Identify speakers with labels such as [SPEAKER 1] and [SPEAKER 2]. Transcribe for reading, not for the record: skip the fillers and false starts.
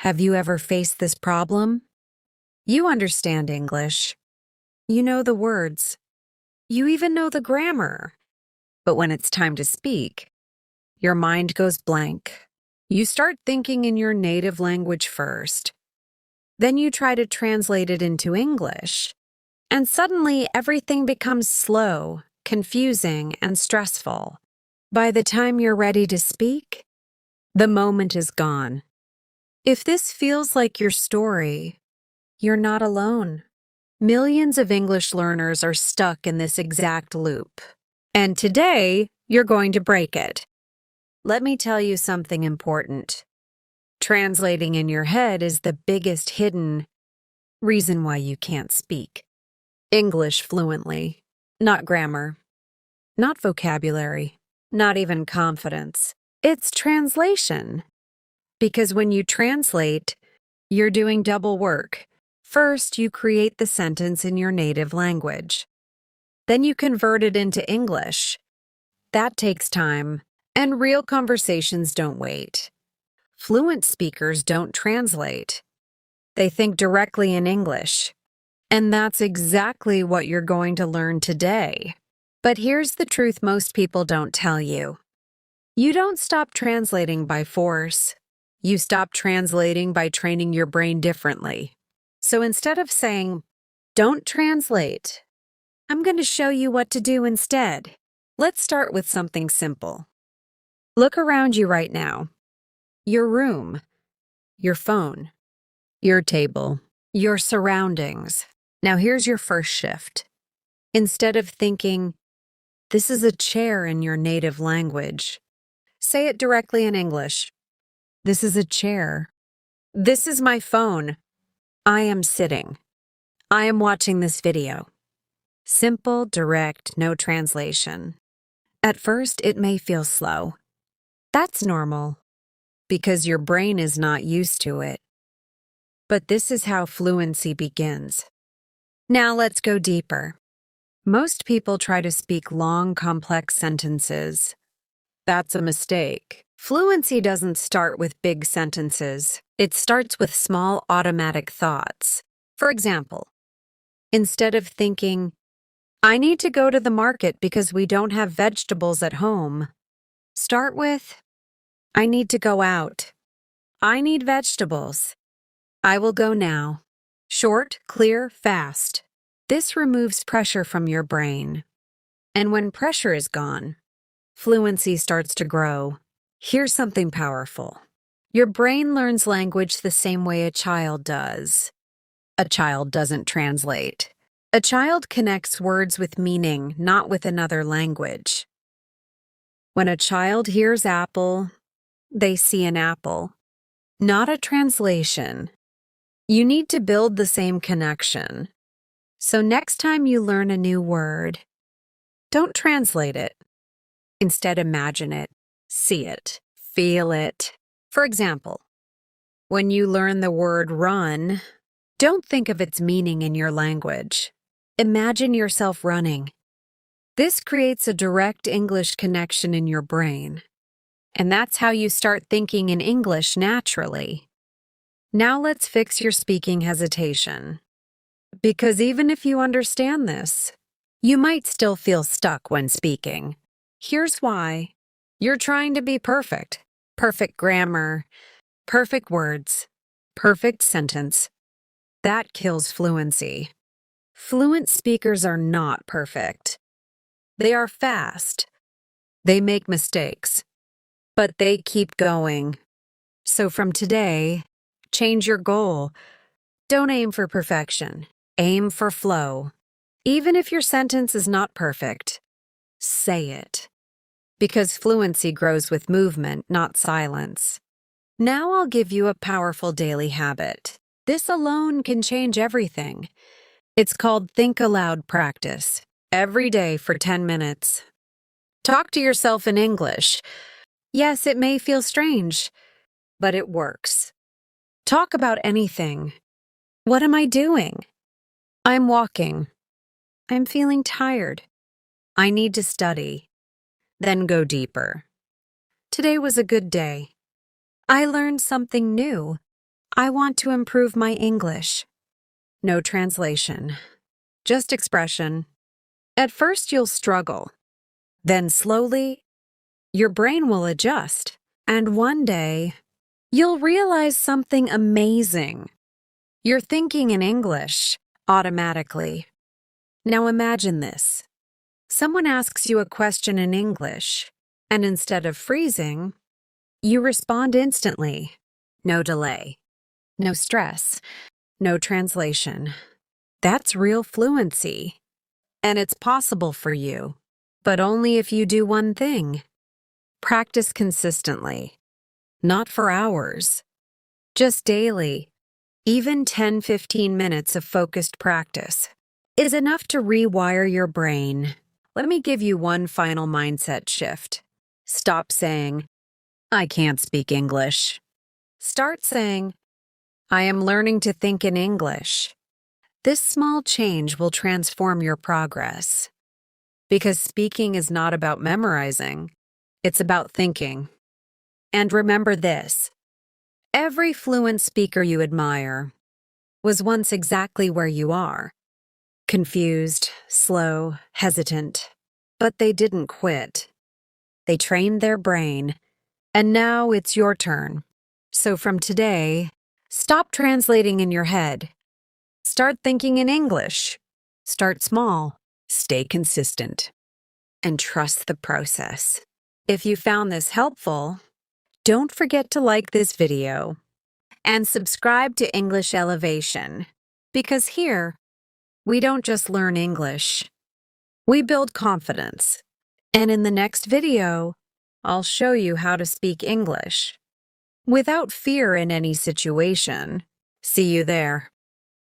[SPEAKER 1] Have you ever faced this problem? You understand English. You know the words. You even know the grammar. But when it's time to speak, your mind goes blank. You start thinking in your native language first. Then you try to translate it into English. And suddenly everything becomes slow, confusing, and stressful. By the time you're ready to speak, the moment is gone. If this feels like your story, you're not alone. Millions of English learners are stuck in this exact loop. And today, you're going to break it. Let me tell you something important. Translating in your head is the biggest hidden reason why you can't speak English fluently. Not grammar, not vocabulary, not even confidence. It's translation. Because when you translate, you're doing double work. First, you create the sentence in your native language. Then you convert it into English. That takes time, and real conversations don't wait. Fluent speakers don't translate. They think directly in English. And that's exactly what you're going to learn today. But here's the truth most people don't tell you. You don't stop translating by force. You stop translating by training your brain differently. So instead of saying, "Don't translate," I'm going to show you what to do instead. Let's start with something simple. Look around you right now. Your room, your phone, your table, your surroundings. Now here's your first shift. Instead of thinking, "This is a chair" in your native language, say it directly in English. This is a chair. This is my phone. I am sitting. I am watching this video. Simple, direct, no translation. At first, it may feel slow. That's normal, because your brain is not used to it. But this is how fluency begins. Now let's go deeper. Most people try to speak long, complex sentences. That's a mistake. Fluency doesn't start with big sentences. It starts with small, automatic thoughts. For example, instead of thinking, "I need to go to the market because we don't have vegetables at home," start with, "I need to go out. I need vegetables. I will go now." Short, clear, fast. This removes pressure from your brain. And when pressure is gone, fluency starts to grow. Here's something powerful. Your brain learns language the same way a child does. A child doesn't translate. A child connects words with meaning, not with another language. When a child hears apple, they see an apple, not a translation. You need to build the same connection. So next time you learn a new word, don't translate it. Instead, imagine it, see it, feel it. For example, when you learn the word run, don't think of its meaning in your language. Imagine yourself running. This creates a direct English connection in your brain. And that's how you start thinking in English naturally. Now let's fix your speaking hesitation. Because even if you understand this, you might still feel stuck when speaking. Here's why. You're trying to be perfect. Perfect grammar, perfect words, perfect sentence. That kills fluency. Fluent speakers are not perfect. They are fast. They make mistakes. But they keep going. So from today, change your goal. Don't aim for perfection. Aim for flow. Even if your sentence is not perfect, say it. Because fluency grows with movement, not silence. Now I'll give you a powerful daily habit. This alone can change everything. It's called Think Aloud practice. Every day for 10 minutes. Talk to yourself in English. Yes, it may feel strange, but it works. Talk about anything. What am I doing? I'm walking. I'm feeling tired. I need to study. Then go deeper. Today was a good day. I learned something new. I want to improve my English. No translation, just expression. At first, you'll struggle. Then slowly, your brain will adjust. And one day, you'll realize something amazing. You're thinking in English automatically. Now imagine this. Someone asks you a question in English, and instead of freezing, you respond instantly. No delay, no stress, no translation. That's real fluency. And it's possible for you, but only if you do one thing. Practice consistently, not for hours, just daily. Even 10-15 minutes of focused practice is enough to rewire your brain. Let me give you one final mindset shift. Stop saying, I can't speak English. Start saying, I am learning to think in English. This small change will transform your progress. Because speaking is not about memorizing, it's about thinking. And remember this. Every fluent speaker you admire was once exactly where you are. Confused, slow, hesitant. But they didn't quit. They trained their brain, and now it's your turn. So from today, stop translating in your head. Start thinking in English. Start small. Stay consistent. And trust the process. If you found this helpful, don't forget to like this video and subscribe to English Elevation, because here, we don't just learn English, we build confidence. And in the next video, I'll show you how to speak English without fear in any situation. See you there.